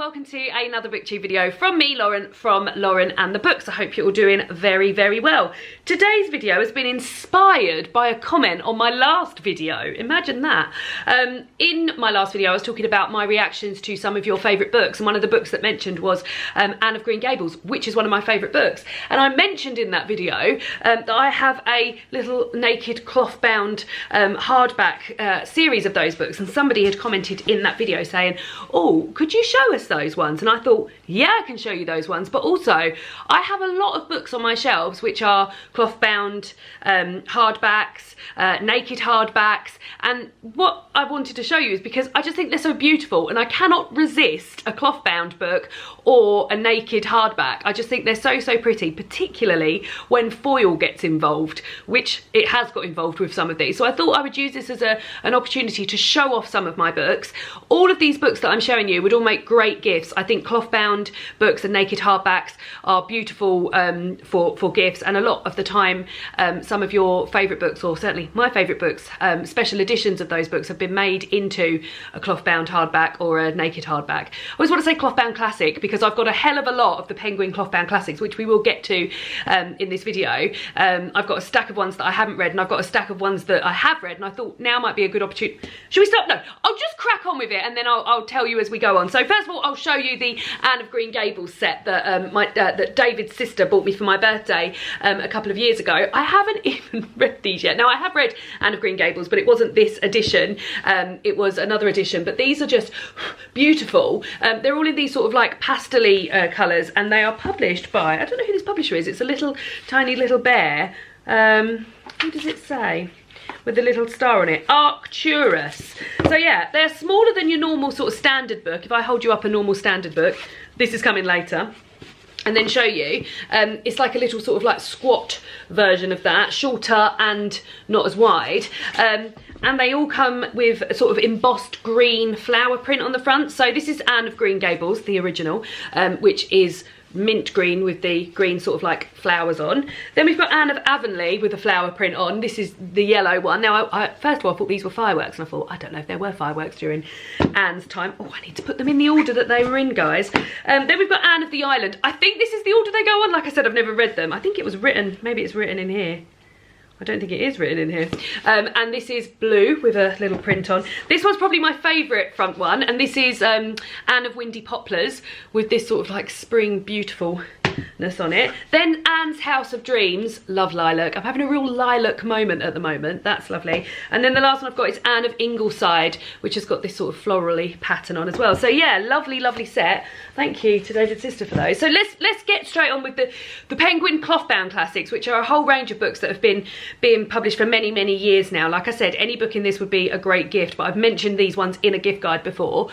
welcome to another booktube video from me, Lauren, from Lauren and the Books. I hope you're all doing very, very well. Today's video has been inspired by a comment on my last video. Imagine that. In my last video, I was talking about my reactions to some of your favourite books, and one of the books that mentioned was Anne of Green Gables, which is one of my favourite books. And I mentioned in that video that I have a little naked cloth-bound hardback series of those books, and somebody had commented in that video saying, oh, could you show us those ones? And I thought, yeah, I can show you those ones, but also I have a lot of books on my shelves which are cloth bound hardbacks, naked hardbacks, and what I wanted to show you is because I just think they're so beautiful and I cannot resist a cloth bound book or a naked hardback. I just think they're so pretty, particularly when foil gets involved, which it has got involved with some of these. So I thought I would use this as an opportunity to show off some of my books. All of these books that I'm showing you would all make great gifts. I think cloth bound books and naked hardbacks are beautiful for gifts, and a lot of the time some of your favourite books, or certainly my favourite books, special editions of those books have been made into a cloth bound hardback or a naked hardback. I always want to say Clothbound Classic because I've got a hell of a lot of the Penguin Clothbound Classics, which we will get to in this video. I've got a stack of ones that I haven't read, and I've got a stack of ones that I have read, and I thought now might be a good opportunity. Should we stop? No, I'll just crack on with it, and then I'll tell you as we go on. So first of all, I'll show you the Anne of Green Gables set that that David's sister bought me for my birthday a couple of years ago. I haven't even read these yet. Now, I have read Anne of Green Gables, but it wasn't this edition. It was another edition, but these are just beautiful. They're all in these sort of like pastel-y colours, and they are published by, I don't know who this publisher is. It's a little tiny little bear. Who does it say? With a little star on it, Arcturus. So yeah, they're smaller than your normal sort of standard book. If I hold you up a normal standard book, this is coming later, and then show you, it's like a little sort of like squat version of that, shorter and not as wide. And they all come with a sort of embossed green flower print on the front. So this is Anne of Green Gables, the original, which is mint green with the green sort of like flowers on. Then we've got Anne of Avonlea with a flower print on. This is the yellow one. Now, first of all, I thought these were fireworks, and I thought, I don't know if there were fireworks during Anne's time. Oh, I need to put them in the order that they were in, guys. Then we've got Anne of the Island. I think this is the order they go on. Like I said, I've never read them. I think it was written, maybe it's written in here. I don't think it is written in here. And this is blue with a little print on. This one's probably my favourite front one, and this is Anne of Windy Poplars with this sort of like spring beautifulness on it. Then Anne's House of Dreams, love lilac. I'm having a real lilac moment at the moment, that's lovely. And then the last one I've got is Anne of Ingleside, which has got this sort of florally pattern on as well. So yeah, lovely set. Thank you to David's sister for those. So let's get straight on with the Penguin Clothbound Classics, which are a whole range of books that have been being published for many years now. Like I said, any book in this would be a great gift, but I've mentioned these ones in a gift guide before.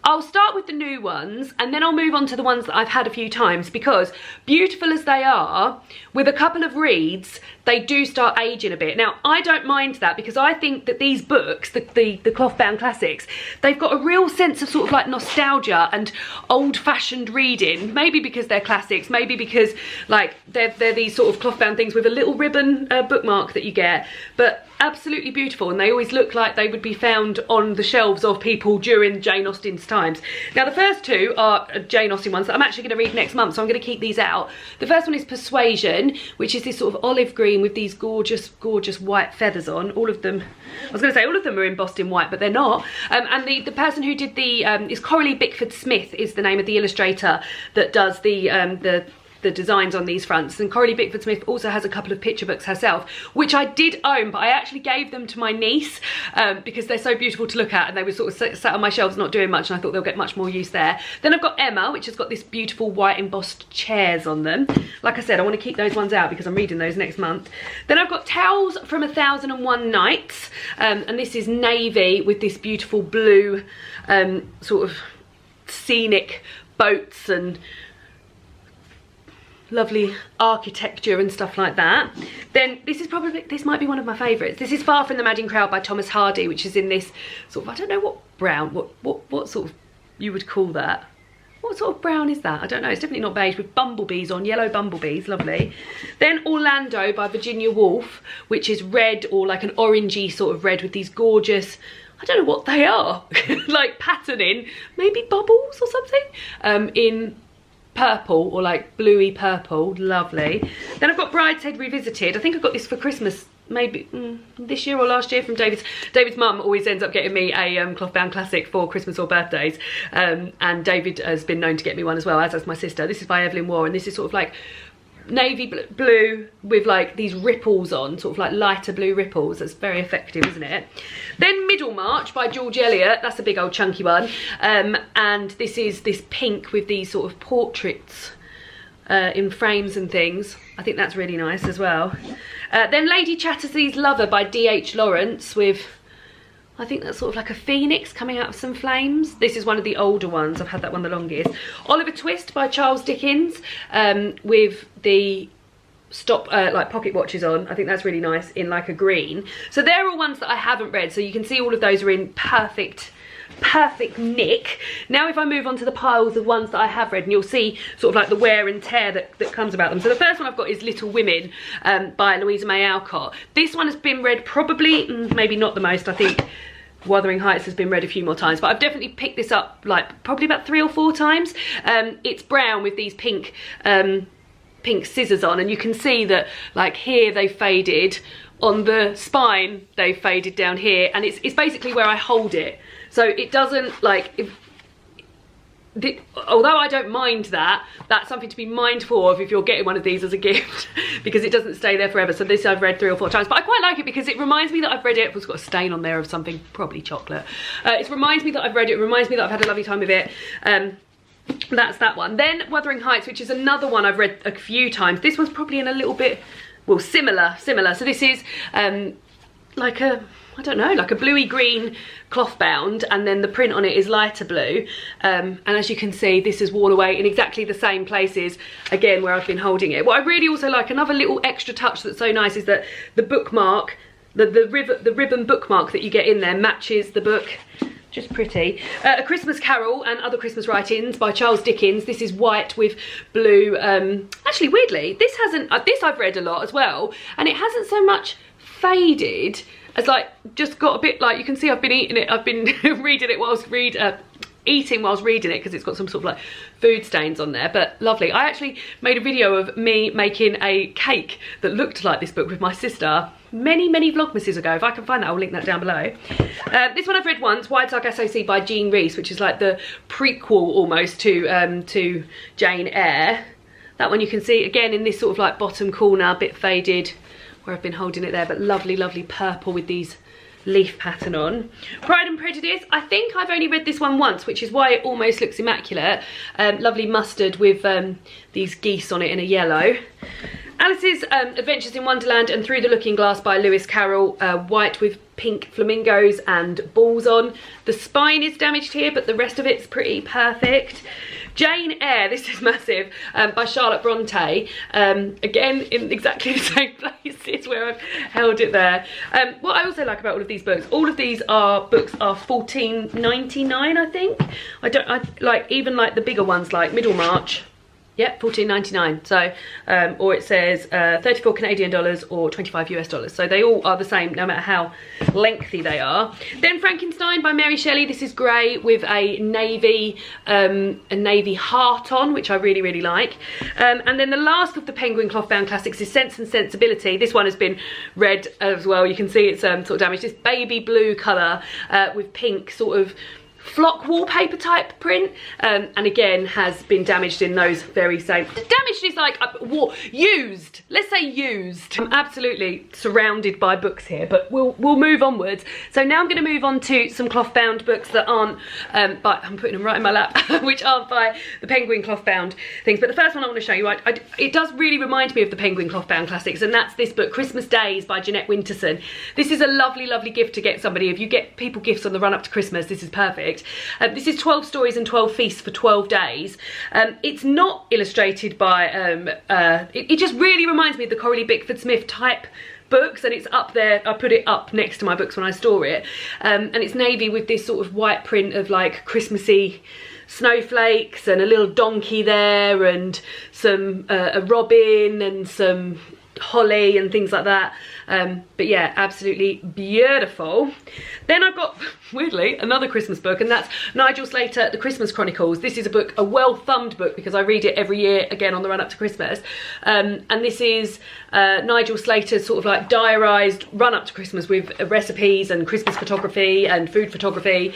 I'll start with the new ones, and then I'll move on to the ones that I've had a few times, because beautiful as they are, with a couple of reads, they do start aging a bit. Now, I don't mind that, because I think that these books, the Clothbound Classics, they've got a real sense of sort of like nostalgia and old-fashioned reading, maybe because they're classics, maybe because like they're these sort of clothbound things with a little ribbon bookmark that you get, but absolutely beautiful, and they always look like they would be found on the shelves of people during Jane Austen's times. Now, the first two are Jane Austen ones that I'm actually going to read next month, so I'm going to keep these out. The first one is Persuasion, which is this sort of olive green with these gorgeous white feathers on. All of them, I was going to say all of them are embossed in white, but they're not. And the person who did the is Coralie Bickford Smith is the name of the illustrator that does the designs on these fronts. And Coralie Bickford Smith also has a couple of picture books herself, which I did own, but I actually gave them to my niece because they're so beautiful to look at, and they were sort of sat on my shelves not doing much, and I thought they'll get much more use there. Then I've got Emma, which has got this beautiful white embossed chairs on them. Like I said, I want to keep those ones out because I'm reading those next month. Then I've got Tales from 1001 Nights, and this is navy with this beautiful blue sort of scenic boats and lovely architecture and stuff like that. Then this might be one of my favourites. This is Far from the Madding Crowd by Thomas Hardy, which is in this sort of, I don't know what brown, what sort of you would call that. What sort of brown is that? I don't know. It's definitely not beige, with bumblebees on, yellow bumblebees, lovely. Then Orlando by Virginia Woolf, which is red, or like an orangey sort of red with these gorgeous, I don't know what they are, like patterning, maybe bubbles or something, in purple, or like bluey purple. Lovely. Then I've got Brideshead Revisited. I think I got this for Christmas, maybe this year or last year, from David's mum always ends up getting me a Clothbound Classic for Christmas or birthdays, and David has been known to get me one as well, as has my sister. This is by Evelyn Waugh, and this is sort of like navy blue with like these ripples on, sort of like lighter blue ripples. That's very effective, isn't it? Then Middlemarch by George Eliot. That's a big old chunky one, and this is this pink with these sort of portraits in frames and things. I think that's really nice as well. Then Lady Chatterley's Lover by D.H. Lawrence, with, I think that's sort of like a phoenix coming out of some flames. This is one of the older ones. I've had that one the longest. Oliver Twist by Charles Dickens, with the like pocket watches on. I think that's really nice, in like a green. So they're all ones that I haven't read. So you can see all of those are in perfect nick. Now if I move on to the piles of ones that I have read, and you'll see sort of like the wear and tear that comes about them. So the first one I've got is Little Women by Louisa May Alcott. This one has been read probably, maybe not the most, I think Wuthering Heights has been read a few more times, but I've definitely picked this up like probably about 3 or 4 times. It's brown with these pink scissors on, and you can see that like here they faded, on the spine they faded down here, and it's basically where I hold it. So it doesn't like, although I don't mind that, that's something to be mindful of if you're getting one of these as a gift, because it doesn't stay there forever. So this I've read 3 or 4 times, but I quite like it because it reminds me that I've read it. It's got a stain on there of something, probably chocolate. It reminds me that I've read it, reminds me that I've had a lovely time with it. That's that one. Then Wuthering Heights, which is another one I've read a few times. This one's probably in a little bit, well, similar. So this is like a, I don't know, like a bluey green cloth bound, and then the print on it is lighter blue, and as you can see, this is worn away in exactly the same places again where I've been holding it. What I really also like, another little extra touch that's so nice, is that the bookmark, the ribbon bookmark that you get in there matches the book. Just pretty. A Christmas Carol and Other Christmas Writings by Charles Dickens. This is white with blue. Actually, weirdly, this hasn't, this I've read a lot as well, and it hasn't so much faded as like just got a bit, like you can see I've been eating it, I've been reading it whilst eating whilst reading it, because it's got some sort of like food stains on there. But lovely. I actually made a video of me making a cake that looked like this book with my sister many Vlogmases ago. If I can find that, I'll link that down below. This one I've read once, White Duck SOC by Jean Rhys, which is like the prequel almost to Jane Eyre. That one you can see again in this sort of like bottom corner, a bit faded where I've been holding it there, but lovely purple with these leaf pattern on. Pride and Prejudice, I think I've only read this one once, which is why it almost looks immaculate. Lovely mustard with these geese on it in a yellow. Alice's Adventures in Wonderland and Through the Looking Glass by Lewis Carroll, white with pink flamingos and balls on. The spine is damaged here, but the rest of it's pretty perfect. Jane Eyre, this is massive, by Charlotte Bronte, again in exactly the same places where I've held it there. What I also like about all of these books, all of these books are $14.99, I think. I like, even like the bigger ones like Middlemarch. Yep, $14.99. So, or it says 34 Canadian dollars or 25 US dollars. So they all are the same, no matter how lengthy they are. Then Frankenstein by Mary Shelley. This is grey with a navy heart on, which I really like. And then the last of the Penguin Clothbound Classics is Sense and Sensibility. This one has been read as well. You can see it's sort of damaged. This baby blue colour with pink sort of flock wallpaper type print, and again has been damaged in those very same. Damaged is like used, let's say used. I'm absolutely surrounded by books here, but we'll move onwards. So now I'm going to move on to some cloth bound books that aren't by, I'm putting them right in my lap, which aren't by the Penguin cloth bound things. But the first one I want to show you, it does really remind me of the Penguin Cloth Bound Classics, and that's this book, Christmas Days by Jeanette Winterson. This is a lovely gift to get somebody. If you get people gifts on the run up to Christmas, this is perfect. This is 12 stories and 12 feasts for 12 days. It's not illustrated by, it just really reminds me of the Coralie Bickford Smith type books, and it's up there. I put it up next to my books when I store it. And it's navy with this sort of white print of like Christmassy snowflakes and a little donkey there, and some a robin and some holly and things like that. But yeah, absolutely beautiful. Then I've got, weirdly, another Christmas book, and that's Nigel Slater, The Christmas Chronicles. This is a book, a well-thumbed book, because I read it every year, again, on the run-up to Christmas. And this is Nigel Slater's sort of like diarised run-up to Christmas with recipes and Christmas photography and food photography,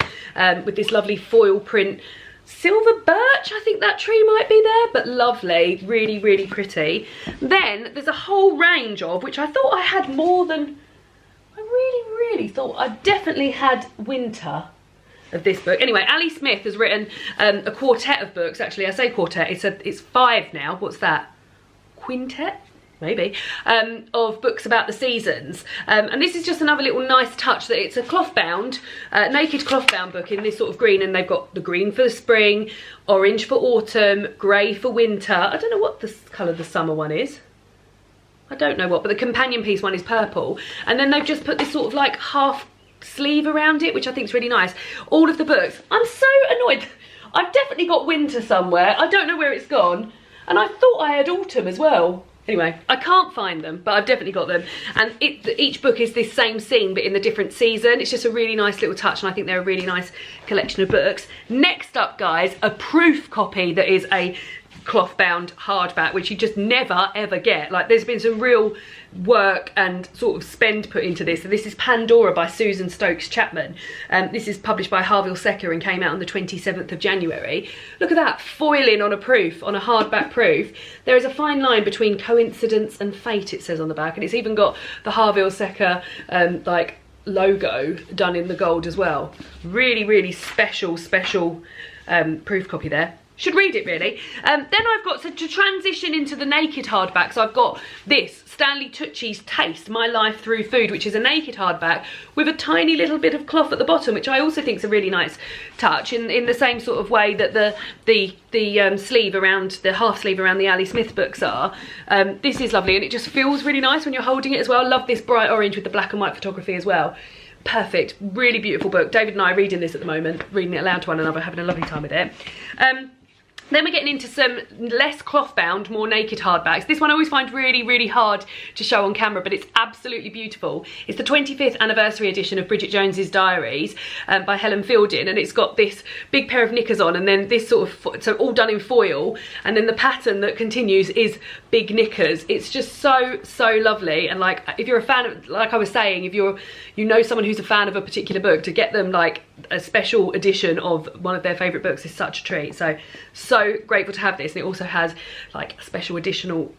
with this lovely foil print silver birch, I think that tree might be there, but lovely, really, really pretty. Then there's a whole range of, which I thought I had more than, I really thought I definitely had winter of this book. Anyway, Ali Smith has written a quartet of books. Actually, I say quartet, it's 5 now. What's that? Quintet? Maybe, of books about the seasons. And this is just another little nice touch that it's a cloth bound, naked cloth bound book in this sort of green, and they've got the green for the spring, orange for autumn, grey for winter. I don't know what the colour the summer one is. I don't know what, but the companion piece one is purple. And then they've just put this sort of like half sleeve around it, which I think is really nice. All of the books, I'm so annoyed. I've definitely got winter somewhere. I don't know where it's gone. And I thought I had autumn as well. Anyway, I can't find them, but I've definitely got them. And each book is this same scene, but in the different season. It's just a really nice little touch, and I think they're a really nice collection of books. Next up, guys, a proof copy that is a cloth bound hardback, which you just never ever get. Like, there's been some real work and sort of spend put into this. So this is Pandora by Susan Stokes Chapman. This is published by Harville Secker and came out on the 27th of January. Look at that, foiling on a proof, on a hardback proof. There is a fine line between coincidence and fate, it says on the back, and it's even got the Harville Secker like logo done in the gold as well. Really special proof copy there. Should read it, really. Then I've got, so to transition into the naked hardbacks, I've got this, Stanley Tucci's Taste, My Life Through Food, which is a naked hardback with a tiny little bit of cloth at the bottom, which I also think is a really nice touch, in the same sort of way that the sleeve around, the half sleeve around the Ali Smith books are. This is lovely, and it just feels really nice when you're holding it as well. Love this bright orange with the black and white photography as well. Perfect, really beautiful book. David and I are reading this at the moment, reading it aloud to one another, having a lovely time with it. Then we're getting into some less cloth bound, more naked hardbacks. This one I always find really hard to show on camera, but it's absolutely beautiful. It's the 25th anniversary edition of Bridget Jones's Diaries by Helen Fielding, and it's got this big pair of knickers on, and then this sort of, so all done in foil, and then the pattern that continues is big knickers. It's just so lovely, and like, if you're a fan of, like I was saying, if you know someone who's a fan of a particular book, to get them like a special edition of one of their favourite books is such a treat. So grateful to have this, and it also has like special additional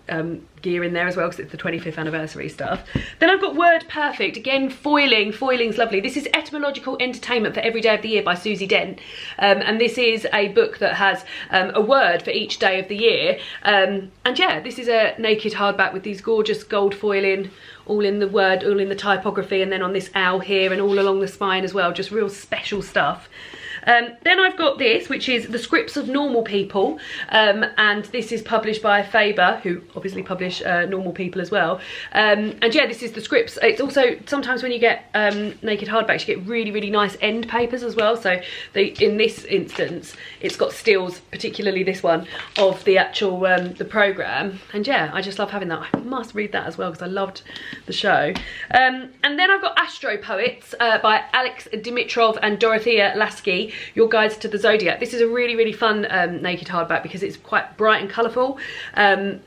gear in there as well, because it's the 25th anniversary stuff. Then I've got Word Perfect, again foiling's lovely. This is Etymological Entertainment for Every Day of the Year by Susie Dent, and this is a book that has a word for each day of the year, and yeah, this is a naked hardback with these gorgeous gold foiling, all in the word, all in the typography, and then on this owl here and all along the spine as well, just real special stuff. Then I've got this, which is The Scripts of Normal People, and this is published by Faber, who obviously publish Normal People as well. And yeah, this is the scripts. It's also, sometimes when you get naked hardbacks, you get really nice end papers as well. So in this instance, it's got stills, particularly this one, of the actual the programme. And yeah, I just love having that. I must read that as well, because I loved the show. And then I've got Astro Poets by Alex Dimitrov and Dorothea Lasky, Your Guides to the Zodiac. This is a really fun naked hardback, because it's quite bright and colourful, and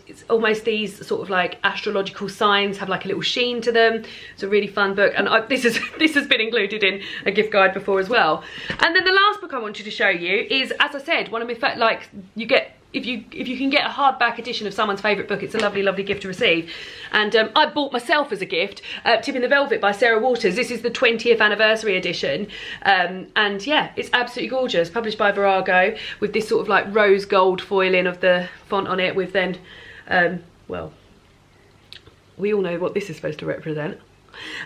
it's almost these sort of like astrological signs have like a little sheen to them. It's a really fun book, and this has been included in a gift guide before as well. And then the last book I wanted to show you is, as I said, one of my like, you get, if you can get a hardback edition of someone's favourite book, it's a lovely gift to receive. And I bought myself as a gift Tip in the Velvet by Sarah Waters. This is the 20th anniversary edition, and yeah, it's absolutely gorgeous. Published by Virago, with this sort of like rose gold foiling of the font on it, with then well, we all know what this is supposed to represent.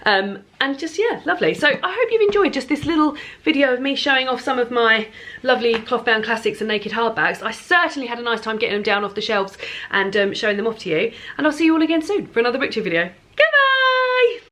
And just, yeah, lovely. So I hope you've enjoyed just this little video of me showing off some of my lovely Clothbound Classics and naked hardbacks. I certainly had a nice time getting them down off the shelves and showing them off to you, and I'll see you all again soon for another book tube video. Goodbye.